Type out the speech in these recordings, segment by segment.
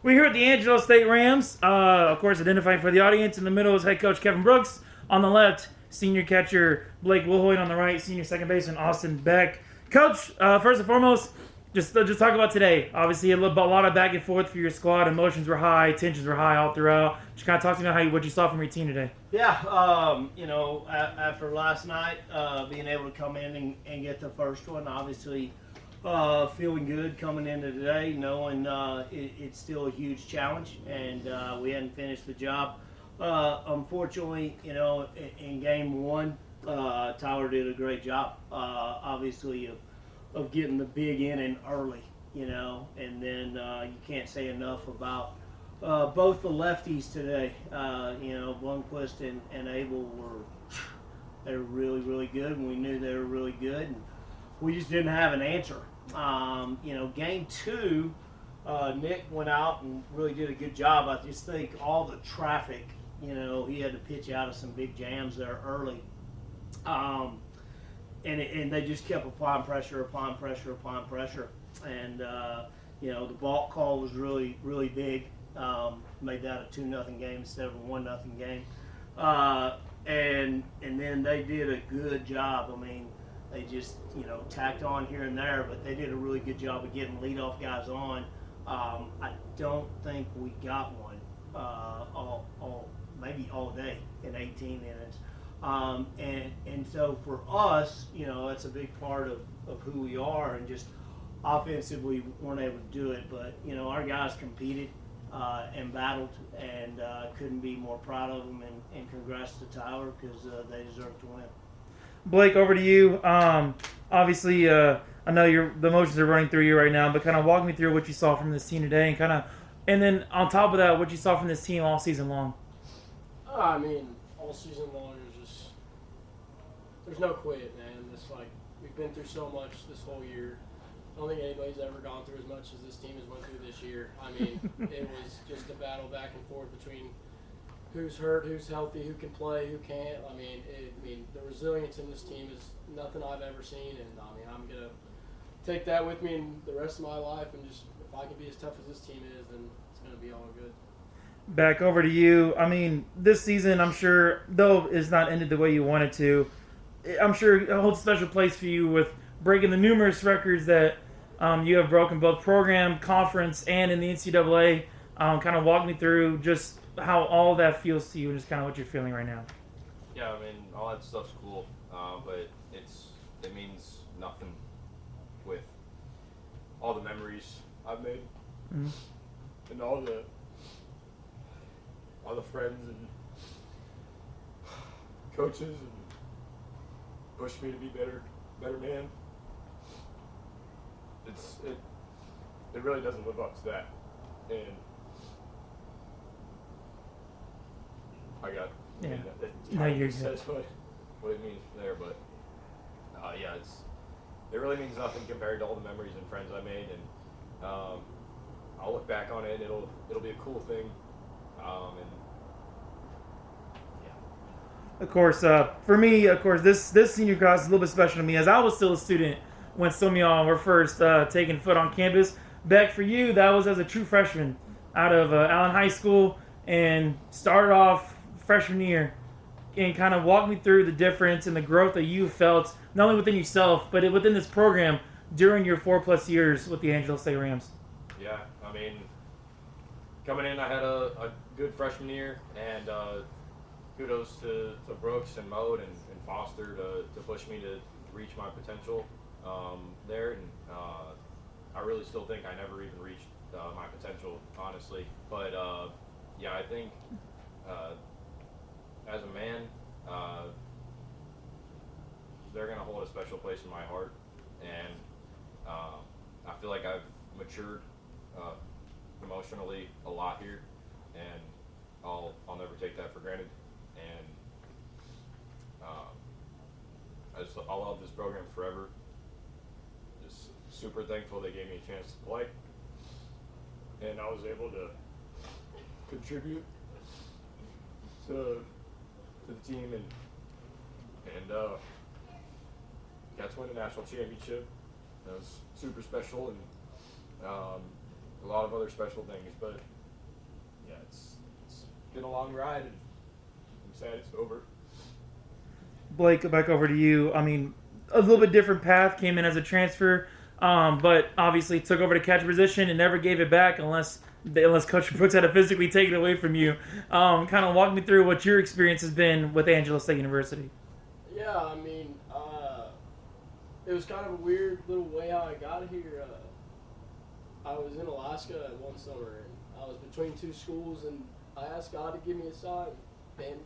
We're here at the Angelo State Rams. Of course, identifying for the audience. In the middle is head coach Kevin Brooks. On the left, senior catcher Blake Wilhoite. On the right, senior second baseman Austin Beck. Coach, first and foremost, just talk about today. Obviously, a lot of back and forth for your squad. Emotions were high, tensions were high all throughout. Just kind of talk to me about what you saw from your team today. Yeah, after last night, being able to come in and get the first one, obviously feeling good coming into today, knowing it's still a huge challenge, and we hadn't finished the job. Unfortunately, in game one, Tyler did a great job, obviously, of getting the big inning early, and then you can't say enough about both the lefties today. Blomquist and Abel they were really, really good, and we knew they were really good, and we just didn't have an answer. Game two, Nick went out and really did a good job. I just think all the traffic, he had to pitch out of some big jams there early. And they just kept applying pressure upon pressure upon pressure. And, the balk call was really, really big. Made that a 2-0 game instead of a 1-0 game. And then they did a good job. I mean, they just, tacked on here and there, but they did a really good job of getting leadoff guys on. I don't think we got one maybe all day in 18 innings. And so for us, that's a big part of who we are, and just offensively weren't able to do it. But, our guys competed and battled, and couldn't be more proud of them, and congrats to Tyler, because they deserve to win. Blake, over to you. Obviously, I know the emotions are running through you right now, but kind of walk me through what you saw from this team today, and then on top of that, what you saw from this team all season long. All season long, there's no quit, man. We've been through so much this whole year. I don't think anybody's ever gone through as much as this team has went through this year. It was just a battle back and forth between who's hurt, who's healthy, who can play, who can't. The resilience in this team is nothing I've ever seen, and I'm gonna take that with me in the rest of my life, and just, if I can be as tough as this team is, then it's gonna be all good. Back over to you. This season, I'm sure, though it's not ended the way you wanted to, I'm sure it holds a special place for you with breaking the numerous records that you have broken, both program, conference, and in the NCAA. Kind of walk me through just how all that feels to you, and just kind of what you're feeling right now. Yeah, all that stuff's cool, but it means nothing with all the memories I've made, and all the friends and coaches, and pushed me to be better man. It really doesn't live up to that, and You're says what it means there, but it really means nothing compared to all the memories and friends I made, and I'll look back on it, and it'll be a cool thing, Of course, for me, this senior class is a little bit special to me, as I was still a student when some of y'all were first taking foot on campus. Beck, for you, that was as a true freshman out of Allen High School, and started off freshman year, and kind of walk me through the difference and the growth that you felt, not only within yourself, but within this program during your 4+ years with the Angelo State Rams. Yeah, coming in, I had a good freshman year, and kudos to Brooks and Mode and Foster to push me to reach my potential there, and I really still think I never even reached my potential, honestly. But I think as a man, they're going to hold a special place in my heart, and I feel like I've matured emotionally a lot here, and I'll never take that for granted. And I'll love this program forever. Just super thankful they gave me a chance to play, and I was able to contribute to the team, and got to win a national championship. That was super special, and a lot of other special things. But been a long ride, and I'm sad it's over. Blake, back over to you. I mean, a little bit different path. Came in as a transfer, but obviously took over the catcher position and never gave it back unless Coach Brooks had to physically take it away from you. Kind of walk me through what your experience has been with Angelo State University. Yeah, I mean, it was kind of a weird little way how I got here. I was in Alaska one summer, and I was between two schools, and I asked God to give me a sign. And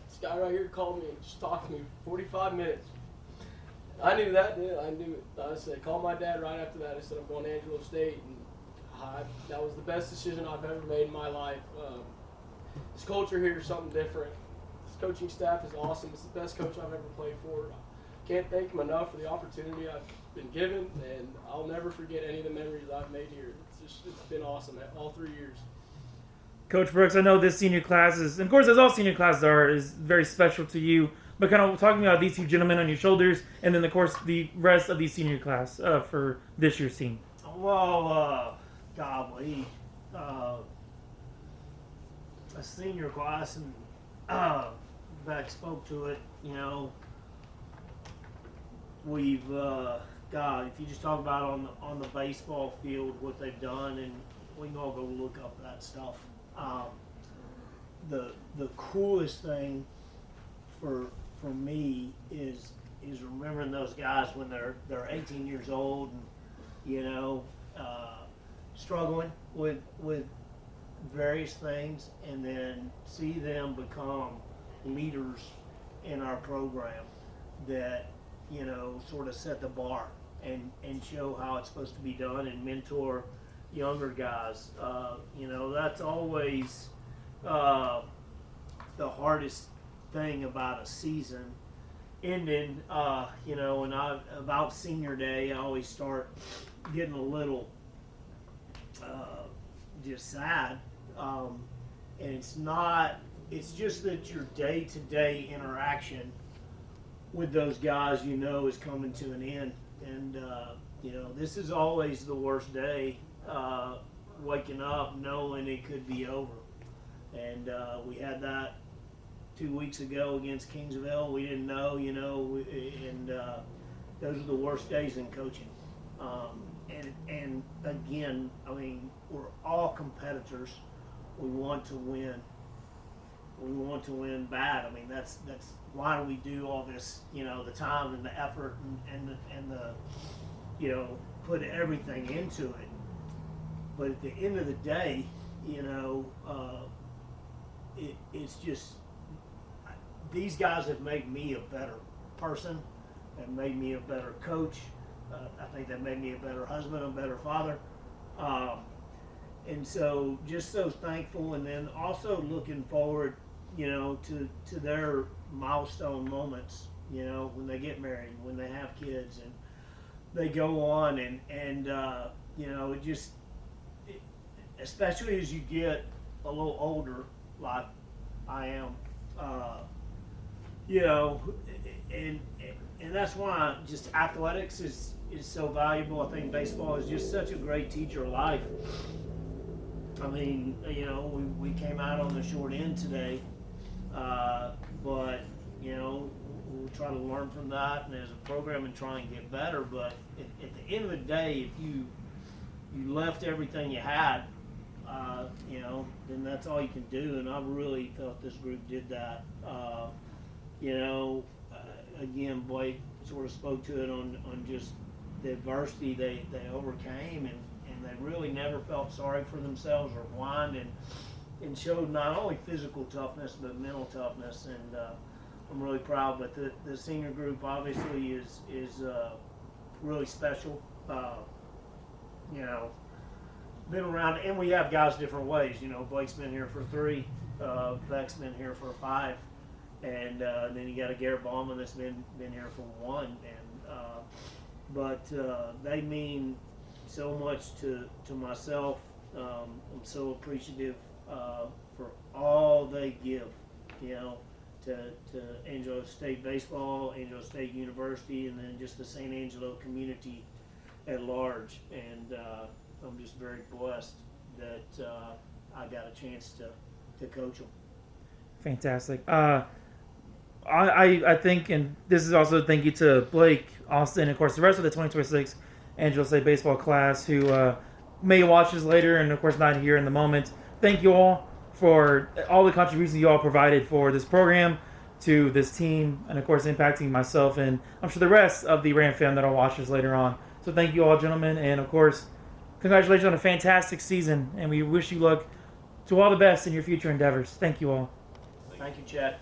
this guy right here called me and just talked to me for 45 minutes. I knew that, dude. I knew it. I said, call my dad right after that. I said, I'm going to Angelo State. And that was the best decision I've ever made in my life. This culture here is something different. This coaching staff is awesome. It's the best coach I've ever played for. Can't thank him enough for the opportunity I've been given, and I'll never forget any of the memories I've made here. It's been awesome all 3 years. Coach Brooks, I know this senior class is, of course, as all senior classes are, is very special to you. But kind of talking about these two gentlemen on your shoulders, and then, of course, the rest of the senior class for this year's team. Well, golly, a senior class, and Beck spoke to it. You know, we've God, if you just talk about on the baseball field what they've done, and we can all go look up that stuff. The coolest thing for me is remembering those guys when they're 18 years old and, you know, struggling with various things, and then see them become leaders in our program that, you know, sort of set the bar and show how it's supposed to be done and mentor younger guys. You know, that's always the hardest thing about a season ending. You know, and about senior day, I always start getting a little just sad. And it's just that your day-to-day interaction with those guys, you know, is coming to an end. And, you know, this is always the worst day, waking up knowing it could be over. And we had that 2 weeks ago against Kingsville. We didn't know, you know, and those are the worst days in coaching. And again, I mean, we're all competitors. We want to win. We want to win bad. I mean, that's why we do all this, you know, the time and the effort and the you know, put everything into it. But at the end of the day, you know, it's just, these guys have made me a better person, have made me a better coach. I think that made me a better husband, a better father. And so just so thankful, and then also looking forward, you know, to their milestone moments, you know, when they get married, when they have kids, and they go on, and you know, it just, especially as you get a little older, like I am, you know, and that's why just athletics is so valuable. I think baseball is just such a great teacher of life. I mean, you know, we came out on the short end today, but, you know, we'll try to learn from that and as a program and try and get better. But at the end of the day, if you left everything you had, you know, then that's all you can do. And I really felt this group did that. You know, again, Blake sort of spoke to it on just the adversity they overcame, and they really never felt sorry for themselves or whined, and showed not only physical toughness but mental toughness. And I'm really proud. But the senior group obviously is really special. You know, been around, and we have guys different ways. You know, Blake's been here for 3, Beck's been here for 5, and then you got a Garrett Ballman that's been here for 1. And but they mean so much to myself. I'm so appreciative for all they give, you know, to Angelo State Baseball, Angelo State University, and then just the St. Angelo community at large. And I'm just very blessed that I got a chance to coach them. Fantastic. I think, and this is also a thank you to Blake, Austin, and of course the rest of the 2026 Angelo State baseball class who may watch this later and of course not here in the moment. Thank you all for all the contributions you all provided for this program, to this team, and of course impacting myself and I'm sure the rest of the Ram fam that'll watch this later on. So thank you all, gentlemen, and of course congratulations on a fantastic season, and we wish you luck to all the best in your future endeavors. Thank you all. Thank you, Chad.